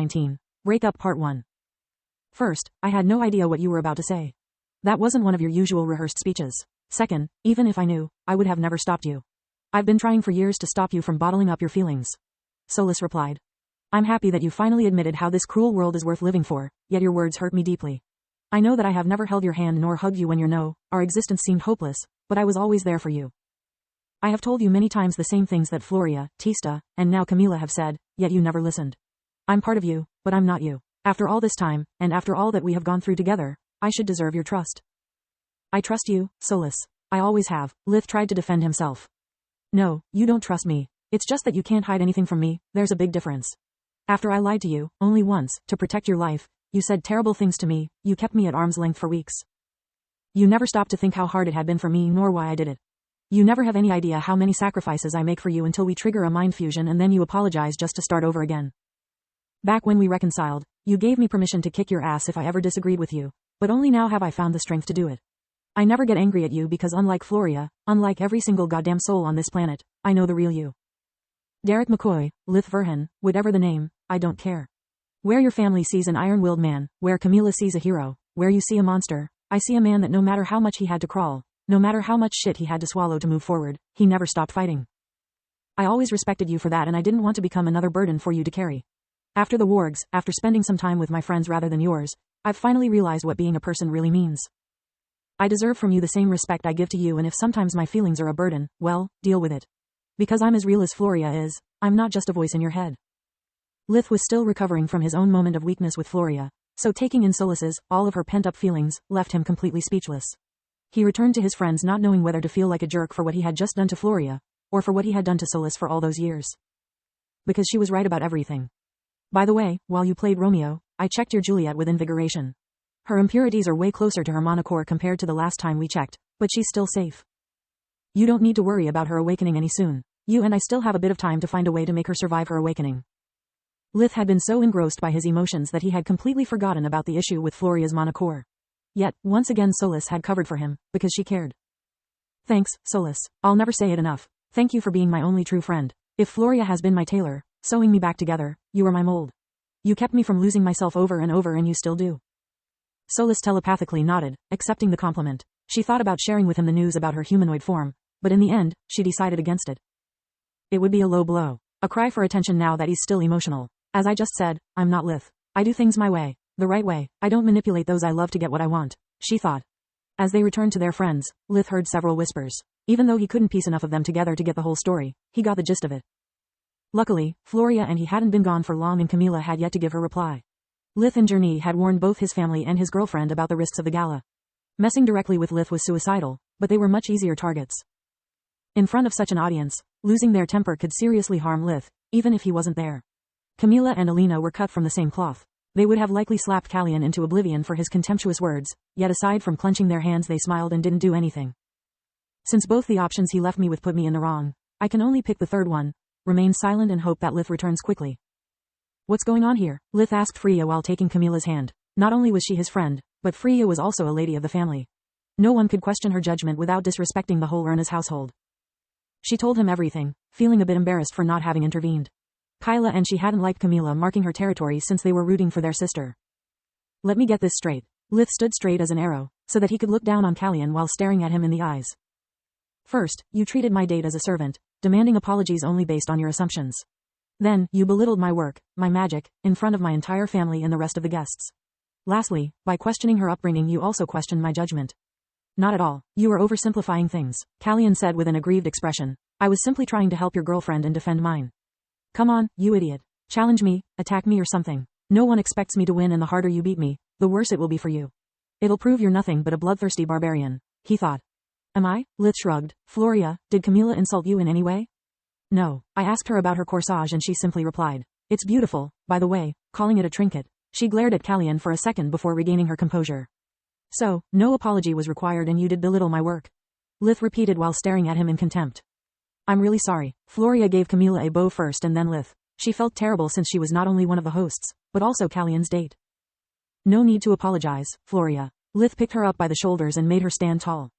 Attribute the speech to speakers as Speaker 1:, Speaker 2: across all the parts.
Speaker 1: 19. Break Up Part 1. First, I had no idea what you were about to say. That wasn't one of your usual rehearsed speeches. Second, even if I knew, I would have never stopped you. I've been trying for years to stop you from bottling up your feelings. Solus replied. I'm happy that you finally admitted how this cruel world is worth living for, yet your words hurt me deeply. I know that I have never held your hand nor hugged you when our existence seemed hopeless, but I was always there for you. I have told you many times the same things that Floria, Tista, and now Camila have said, yet you never listened. I'm part of you, but I'm not you. After all this time, and after all that we have gone through together, I should deserve your trust. I trust you, Solus. I always have. Lith tried to defend himself. No, you don't trust me. It's just that you can't hide anything from me. There's a big difference. After I lied to you, only once, to protect your life, you said terrible things to me, you kept me at arm's length for weeks. You never stopped to think how hard it had been for me nor why I did it. You never have any idea how many sacrifices I make for you until we trigger a mind fusion and then you apologize just to start over again. Back when we reconciled, you gave me permission to kick your ass if I ever disagreed with you, but only now have I found the strength to do it. I never get angry at you because unlike Floria, unlike every single goddamn soul on this planet, I know the real you. Derek McCoy, Lith Verhan, whatever the name, I don't care. Where your family sees an iron-willed man, where Camila sees a hero, where you see a monster, I see a man that no matter how much he had to crawl, no matter how much shit he had to swallow to move forward, he never stopped fighting. I always respected you for that and I didn't want to become another burden for you to carry. After the wargs, after spending some time with my friends rather than yours, I've finally realized what being a person really means. I deserve from you the same respect I give to you, and if sometimes my feelings are a burden, well, deal with it. Because I'm as real as Floria is, I'm not just a voice in your head. Lith was still recovering from his own moment of weakness with Floria, so taking in Solus's, all of her pent-up feelings, left him completely speechless. He returned to his friends not knowing whether to feel like a jerk for what he had just done to Floria, or for what he had done to Solus for all those years. Because she was right about everything. By the way, while you played Romeo, I checked your Juliet with invigoration. Her impurities are way closer to her monocore compared to the last time we checked, but she's still safe. You don't need to worry about her awakening any soon. You and I still have a bit of time to find a way to make her survive her awakening. Lith had been so engrossed by his emotions that he had completely forgotten about the issue with Floria's monocore. Yet, once again Solus had covered for him, because she cared. Thanks, Solus. I'll never say it enough. Thank you for being my only true friend. If Floria has been my tailor, sewing me back together, you are my mold. You kept me from losing myself over and over and you still do. Solus telepathically nodded, accepting the compliment. She thought about sharing with him the news about her humanoid form, but in the end, she decided against it. It would be a low blow. A cry for attention now that he's still emotional. As I just said, I'm not Lith. I do things my way. The right way. I don't manipulate those I love to get what I want, she thought. As they returned to their friends, Lith heard several whispers. Even though he couldn't piece enough of them together to get the whole story, he got the gist of it. Luckily, Floria and he hadn't been gone for long and Camila had yet to give her reply. Lith and Journey had warned both his family and his girlfriend about the risks of the gala. Messing directly with Lith was suicidal, but they were much easier targets. In front of such an audience, losing their temper could seriously harm Lith, even if he wasn't there. Camila and Alina were cut from the same cloth. They would have likely slapped Callian into oblivion for his contemptuous words, yet aside from clenching their hands they smiled and didn't do anything. Since both the options he left me with put me in the wrong, I can only pick the third one, remain silent and hope that Lith returns quickly. What's going on here? Lith asked Freya while taking Camila's hand. Not only was she his friend, but Freya was also a lady of the family. No one could question her judgment without disrespecting the whole Ernest household. She told him everything, feeling a bit embarrassed for not having intervened. Kyla and she hadn't liked Camila marking her territory since they were rooting for their sister. Let me get this straight. Lith stood straight as an arrow, so that he could look down on Callian while staring at him in the eyes. First, you treated my date as a servant, demanding apologies only based on your assumptions. Then, you belittled my work, my magic, in front of my entire family and the rest of the guests. Lastly, by questioning her upbringing you also questioned my judgment. Not at all. You are oversimplifying things, Callian said with an aggrieved expression. I was simply trying to help your girlfriend and defend mine. Come on, you idiot. Challenge me, attack me or something. No one expects me to win and the harder you beat me, the worse it will be for you. It'll prove you're nothing but a bloodthirsty barbarian, he thought. Am I? Lith shrugged. Floria, did Camila insult you in any way? No, I asked her about her corsage and she simply replied. It's beautiful, by the way, calling it a trinket. She glared at Callian for a second before regaining her composure. So, no apology was required and you did belittle my work? Lith repeated while staring at him in contempt. I'm really sorry. Floria gave Camila a bow first and then Lith. She felt terrible since she was not only one of the hosts, but also Callian's date. No need to apologize, Floria. Lith picked her up by the shoulders and made her stand tall.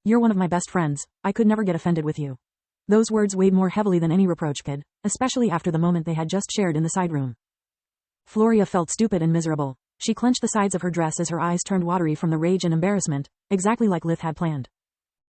Speaker 1: You're one of my best friends, I could never get offended with you. Those words weighed more heavily than any reproach could, especially after the moment they had just shared in the side room. Floria felt stupid and miserable. She clenched the sides of her dress as her eyes turned watery from the rage and embarrassment, exactly like Lith had planned.